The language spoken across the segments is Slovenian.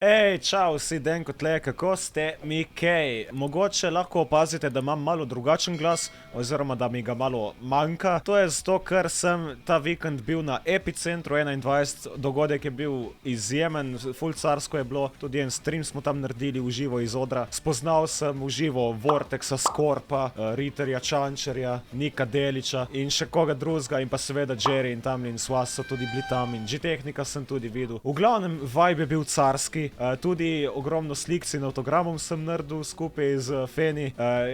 Ej, čau, si Denko tle, kako ste mi kaj? Mogoče lahko opazite, da imam malo drugačen glas, oziroma da mi ga malo manjka. To je zato, ker sem ta vikend bil na Epicentru 21, dogodek je bil izjemen, ful carsko je bilo, tudi en stream smo tam naredili v živo iz odra. Spoznal sem v živo Vortexa, Skorpa, Ritterja, Čančerja, Nika Deliča in še koga drugega in pa seveda Jerry in Tamlin Swas so tudi bili tam in G-Technika sem tudi videl. V glavnem, vibe je bil carski. Tudi ogromno slikci in autogramom sem naredil skupaj z Feni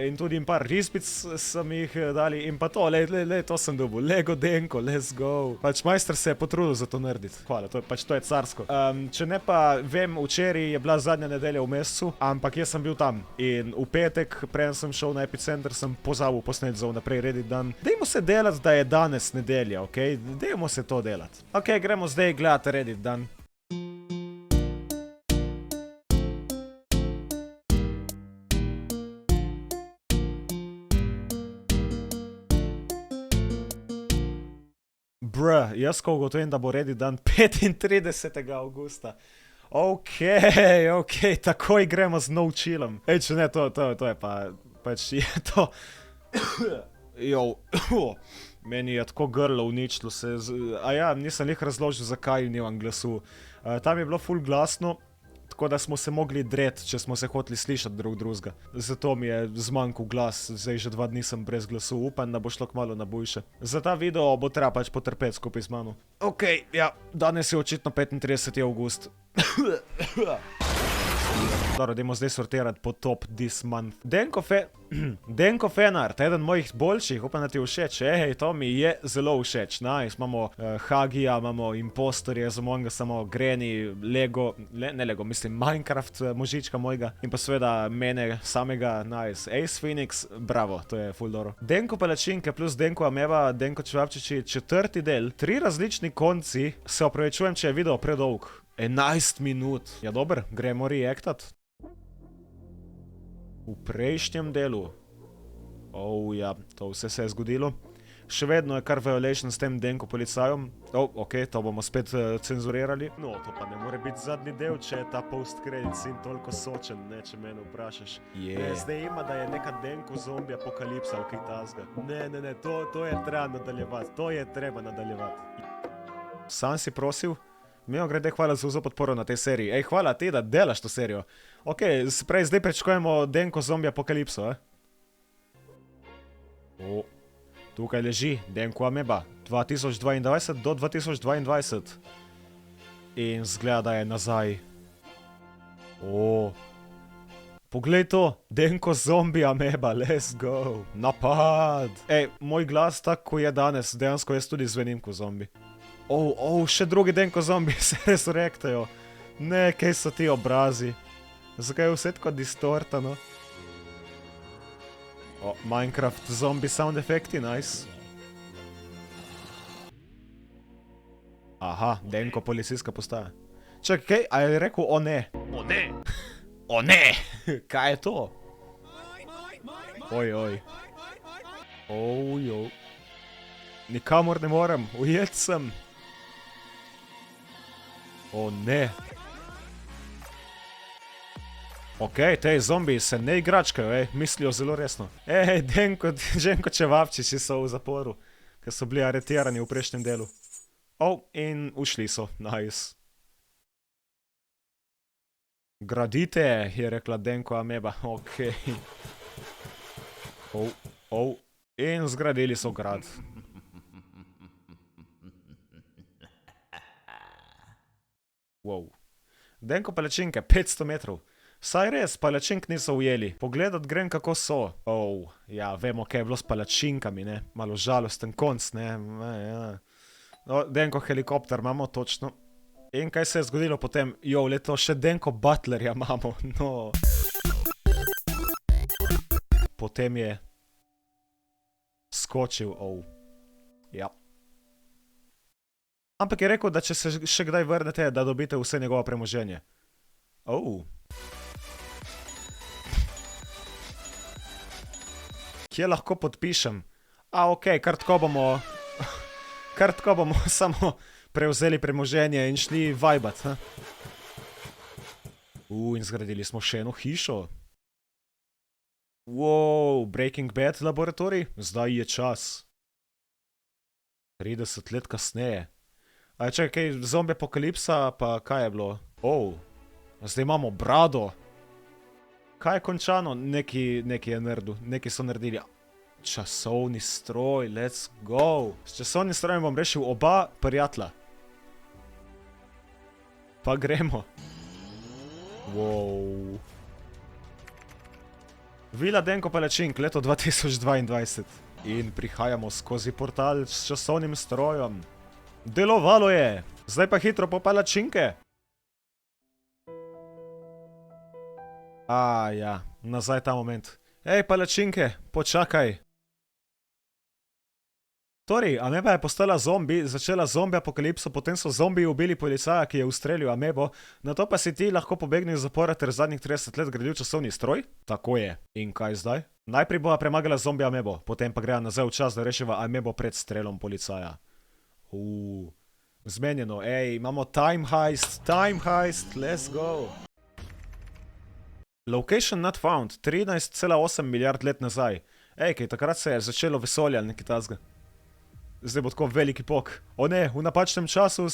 in tudi par risbic sem jih dali in pa to, to sem dobil, Lego Denko, let's go. Pač majster se je potrudil za to narediti, hvala, to je carsko. Če ne pa vem, včeraj je bila zadnja nedelja v mesecu, ampak jaz sem bil tam in v petek, preden sem šel na Epicenter, sem pozabil posnet za vnaprej Reddit dan. Dajmo se delati, da je danes nedelja, okej? Dajmo se to delati. Okej, gremo zdaj gledati Reddit dan. Jaz ko ugotovim, da bo Reddit dan 35. avgusta. Okej, takoj gremo z no-chillom. Ej, če ne, to je pač je to. Meni je tako grlo uničilo se. Nisem lih razložil, zakaj nimam glasu. Tam je bilo ful glasno, tako da smo se mogli dreti, če smo se hoteli slišati drug drugega. Zato mi je zmanjkal glas, zdaj že 2 dni sem brez glasu, upam, da bo šlo kmalu na boljše. Za ta video bo treba pač potrpeti skupaj z mano. Okej, ja, danes je očitno 35. avgust. Dobro, dajmo zdaj sortirati po top this month. Denko Fenart, eden mojih boljših, upam, da ti je všeč. Ej, to mi je zelo všeč. Nice, imamo Hagija, imamo Impostorje, za mojega samo Granny, Lego, ne Lego, mislim Minecraft, možička mojega. In pa seveda mene samega, nice. Ace Phoenix, bravo, to je ful dobro. Denko Palačinke plus Denko Ameba, Denko Čevapčiči, 4. del, 3 različni konci. Se opravičujem, če je video predolg. 11 minut. Ja, dober, gremo reactat. V prejšnjem delu. Ja, to vse se je zgodilo. Še vedno je kar violation s tem Denko policajem. Okej, to bomo spet cenzurirali. No, to pa ne more biti zadnji del, če je ta post-credit scene toliko sočen, ne, če mene vprašaš. Zdaj ima, da je neka Denko zombi apokalipsa, kaj tazga. Ne, to je treba nadaljevati. Sam si prosil? Mimo grede, hvala za vso podporo na tej seriji. Ej, hvala ti, da delaš to serijo. Okej, zdaj prečkujemo Denko zombi apokalipso, Tukaj leži Denko Ameba, 2022 do 2022. In zgleda, da je nazaj. Poglej to, Denko zombi Ameba, let's go. Napad. Ej, moj glas tako je danes, dejansko jaz tudi zvenim ko zombi. Še drugi Denko zombi se resurrektajo. Ne, kaj so ti obrazi? Zakaj je vse tako distortano? Minecraft zombi sound efekti, nice. Aha, Denko policijska postaja. Čakaj, kaj? A je rekel o ne? O ne! Kaj je to? Oj. Nikamor ne morem, ujet sem. O ne. Okej, tej zombiji se ne igračkajo, mislijo zelo resno. Denko Čevapčiči so v zaporu, ker so bili aretirani v prejšnjem delu. In ušli so, nice. Gradite, je rekla Denko Ameba, okej. In zgradili so grad. Denko palačinke, 500 metrov. Saj res, palačink niso ujeli. Pogledat grem, kako so. Ja, vemo, kaj je bilo s palačinkami, ne. Malo žalosten konc, ne. Denko helikopter imamo, točno. In kaj se je zgodilo potem? Leto še Denko Butlerja imamo, no. Potem je skočil, ja. Ampak je rekel, da če se še kdaj vrnete, da dobite vse njegovo premoženje. Kje lahko podpišem? Okej, kar tako bomo samo prevzeli premoženje in šli vajbat, In zgradili smo še eno hišo. Wow, Breaking Bad laboratorij, zdaj je čas. 30 let kasneje. A čakaj, kaj, zombie apokalipsa, pa kaj je bilo? Zdaj imamo brado. Kaj je končano? Neki je naredil, neki so naredili. Časovni stroj, let's go. S časovnim strojem bom rešil oba prijatelja. Pa gremo. Wow. Vila Denko Palačink, leto 2022. In prihajamo skozi portal s časovnim strojem. Delovalo je! Zdaj pa hitro po palačinke. Ja, nazaj ta moment. Ej, palačinke, počakaj. Torej, ameba je postala zombi, začela zombi apokalipso, potem so zombiji ubili policaja, ki je ustrelil amebo, nato pa si ti lahko pobegnil iz zapora ter zadnjih 30 let gradil časovni stroj? Tako je. In kaj zdaj? Najprej bova premagala zombi amebo, potem pa greja nazaj v čas, da rešiva amebo pred strelom policaja. Zmenjeno, imamo time heist, let's go. Location not found, 13,8 milijard let nazaj. Kaj takrat se je začelo vesolje ali nekaj tazga. Zdaj bo tako veliki pok. O ne, v napačnem času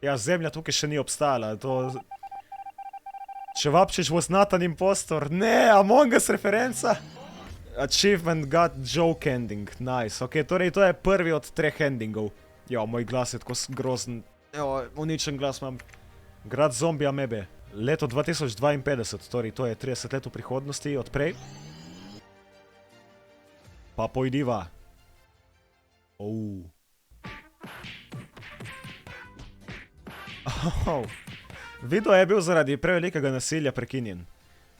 Ja, zemlja tukaj še ni obstajala, to... Čevapčič was not an impostor. Ne, Among Us referenca. Achievement got joke ending, nice. Ok, torej to je prvi od 3 endingov. Ja, moj glas je tako grozen. Uničen glas imam. Grad zombi amebe. Leto 2052, torej to je 30 let v prihodnosti od prej. Pa pojdiva. Video je bil zaradi prevelikega nasilja prekinjen.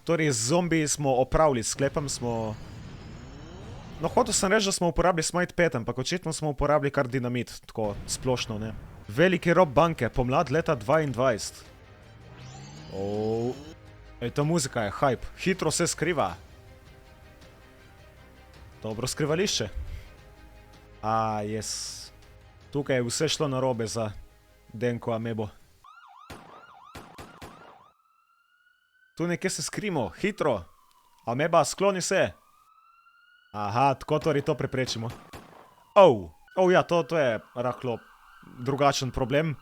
Torej z zombiji smo opravili, sklepam smo... No, hotel sem reči, da smo uporabili Smite 5, ampak očitno smo uporabili kar dinamit, tako splošno, ne. Veliki rob banke, pomlad leta 2022. Ta muzika je hype, hitro se skriva. Dobro skrivališče. Yes. Tukaj je vse šlo narobe za Denko amebo. Tu nekje se skrimo, hitro. Ameba, skloni se. Aha, tako torej to preprečimo. Ja, to je rahlo drugačen problem.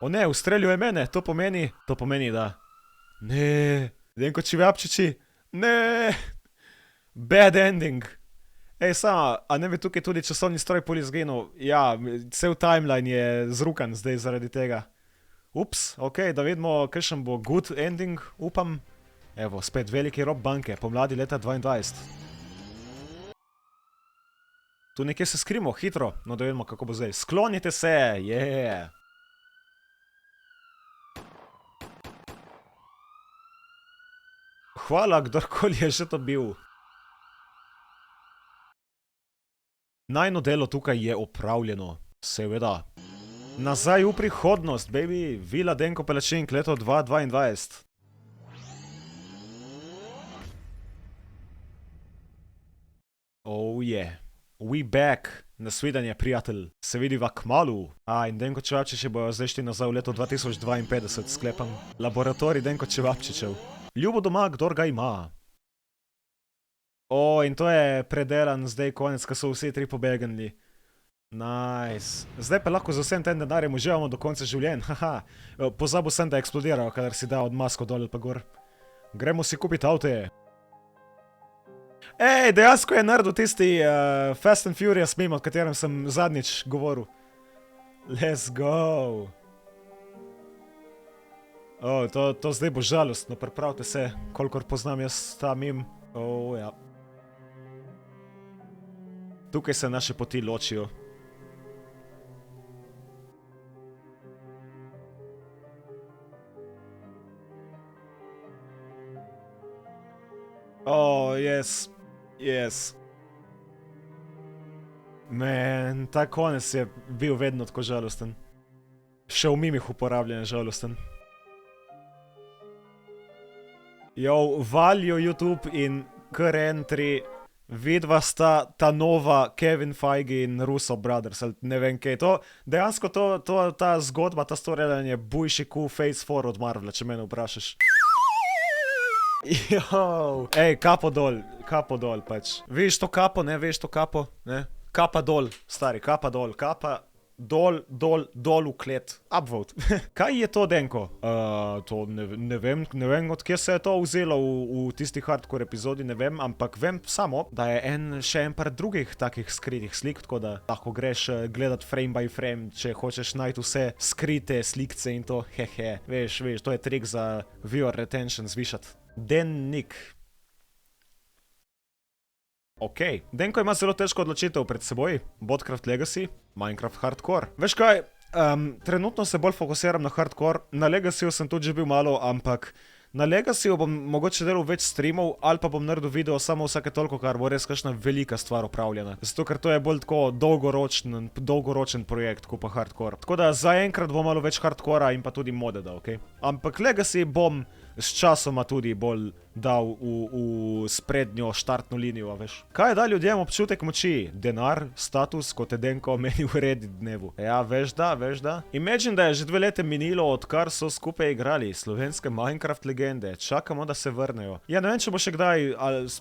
O ne, ustrelil je mene, to pomeni, da... Ne, Denko Čevapčiči, ne, bad ending. A ne bi tukaj tudi časovni stroj pol izginil? Ja, cel timeline je zrukan zdaj zaradi tega. Ups, ok, da vidimo, kakšen bo good ending, upam. Evo, spet veliki rob banke, pomladi leta 2022. Tu nekje se skrimo, hitro, no da vidimo, kako bo zdaj. Sklonite se, yeah! Hvala, kdorkoli je že to bil. Najno delo tukaj je opravljeno, seveda. Nazaj v prihodnost, baby, Vila Denko Palačink, leto 2022. Yeah. We back. Nasvidenje, prijatelj. Se vidiva kmalu. In Denko Čevapčič bojo zdaj šli nazaj v leto 2052, sklepam. Laboratorij Denko Čevapčičev. Ljubo doma, kdor ga ima. In to je predelan zdaj konec, ko so vsi 3 pobegnili. Nice. Zdaj pa lahko z vsem tem denarjem uživamo do konca življenj, haha. Pozabil sem, da eksplodirajo, kadar si dal od masko dol pa gor. Gremo si kupiti avte. Dejansko je naredil tisti Fast and Furious meme, o katerem sem zadnjič govoril. Let's go. To zdaj bo žalostno, pripravite se, kolikor poznam jaz ta meme. Ja. Tukaj se naše poti ločijo. Yes. Man, ta konec je bil vedno tako žalosten. Še v mimih uporabljen je žalosten. Valjo YouTube in kar entry Vidva sta ta nova Kevin Feige in Russo Brothers, ali ne vem kaj. Dejansko ta zgodba, ta storyline je bujši face forward Marvela, če mene vprašaš. Jow. Ej, kapo dol pač. Vidiš to kapo, ne, vidiš to kapo, ne? Kapa dol, stari, kapa dol, dol v klet. Upvote. Kaj je to, Denko? To ne vem, od kje se je to vzelo v tisti hardcore epizodi, ne vem, ampak vem samo, da je še en par drugih takih skritih slik, tako da lahko greš gledat frame by frame, če hočeš najti vse skrite slikce in to, hehe. Veš, to je trik za viewer retention zvišat. Dennik. Ok, Denko ima zelo težko odločitev pred seboj. Botcraft Legacy, Minecraft Hardcore. Veš kaj, trenutno se bolj fokusiram na Hardcore. Na Legacyju sem tudi že bil malo, ampak na Legacyju bom mogoče delal več streamov, ali pa bom naredil video samo vsake toliko, kar bo res kakšna velika stvar opravljena. Zato, ker to je bolj tako dolgoročen projekt, kot pa Hardcore. Tako da zaenkrat bo malo več Hardcora in pa tudi modeda, ok? Ampak Legacy bom s časoma tudi bolj dal v sprednjo štartno linijo, veš. Kaj da ljudem občutek moči? Denar, status, kot je Denko meni v redi dnevu. Ja, veš da. Imagine, da je že 2 leta minilo, odkar so skupaj igrali slovenske Minecraft legende. Čakamo, da se vrnejo. Ja, ne vem, če bo še kdaj,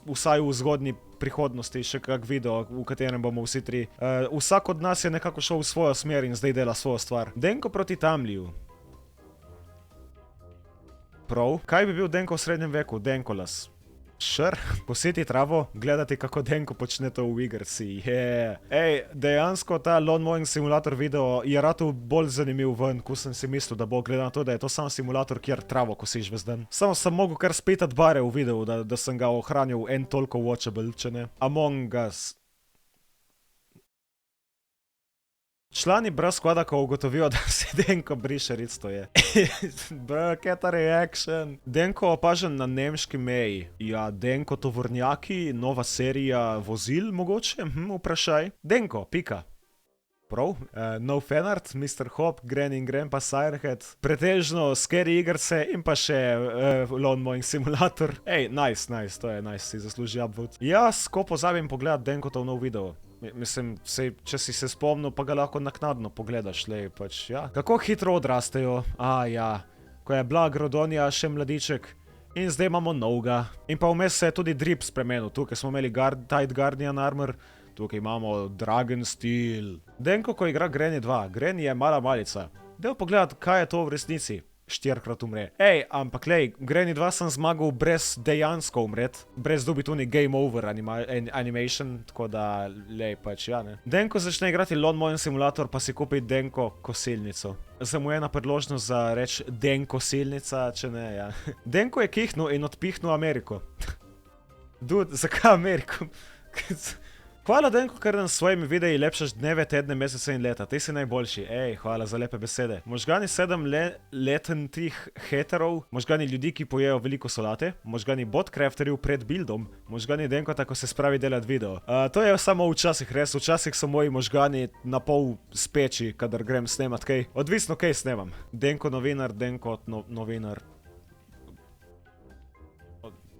vsaj v zgodnji prihodnosti, še kak video, v katerem bomo vsi tri. Vsak od nas je nekako šel v svojo smer in zdaj dela svojo stvar. Denko proti Tamliju. Prav. Kaj bi bil Denko v srednjem veku? Denkolas. Poseti travo, gledati kako Denko počne to v igrci. Ej, dejansko ta Lawn Mowing Simulator video je ratu bolj zanimiv ven, ko sem si mislil, da bo, glede na to, da je to sam simulator, kjer travo kosiš ves dan. Samo sem mogel kar spetat bare v videu, da sem ga ohranil en toliko watchable, če ne. Among Us. Člani brez squada, ko ugotovijo, da se Denko briše, res to je. Kaj ta reaction? Denko opažen na nemški meji. Ja, Denko tovornjaki, nova serija vozil, mogoče? Vprašaj. Denko, pika. Prav, No Fanart, Mr. Hop, Granny in Grandpa Sirehead, pretežno scary igrce in pa še Lawn Mowing Simulator. Ej, nice, to je nice, si zasluži upvote. Jaz, ko pozabim pogledat Denkotov nov video. Mislim, če si se spomnil, pa ga lahko naknadno pogledaš, lej, pač, ja. Kako hitro odrastejo, ja, ko je bila Grodonija še mladiček in zdaj imamo novega. In pa vmes se je tudi drip spremenil, tukaj smo imeli Tight Guardian Armor, tukaj imamo Dragon Steel. Denko, ko igra Granny 2, Granny je mala malica. Del pogledat, kaj je to v resnici. 4-krat umre. Ej, ampak lej, Granny 2 sem zmagal brez dejansko umret, brez dobiti uni game over animation, tako da, lej, pač, ja, ne. Denko začne igrati Lawn Mowing Simulator, pa si kupi Denko kosilnico. Zamujena priložnost za reč Denko silnica, če ne, ja. Denko je kihnil in odpihnil Ameriko. Dude, zakaj Ameriko? Hvala, Denko, ker nam s svojimi videi lepšaš dneve, tedne, mesece in leta. Ti si najboljši. Ej, hvala za lepe besede. Možgani 7-letnih heterov, možgani ljudi, ki pojejo veliko solate, možgani botcrafterjev pred buildom, možgani Denkota, ko se spravi delat video. To je samo včasih res, včasih so moji možgani na pol speči, kadar grem snemat kaj. Odvisno, kaj snemam. Denko novinar, Denkot novinar.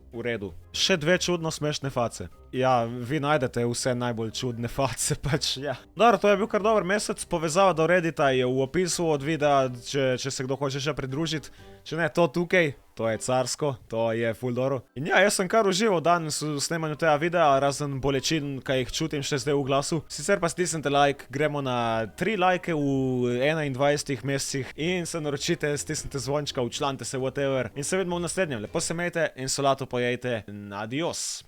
V redu. Še 2 čudno smešne face. Ja, vi najdete vse najbolj čudne face, pač, ja. Dobro, to je bil kar dober mesec, povezava do Reddita je v opisu od videa, če se kdo hoče še pridružiti. Če ne, to tukaj, to je carsko, to je ful dobro. In ja, jaz sem kar užival danes v snemanju tega videa, razen bolečin, kaj jih čutim še zdaj v glasu. Sicer pa stisnite like, gremo na 3 lajke v 21 mesecih in se naročite, stisnite zvončka, učlanite se, whatever. In se vidimo v naslednjem, lepo se imejte in solato pojejte. Adios.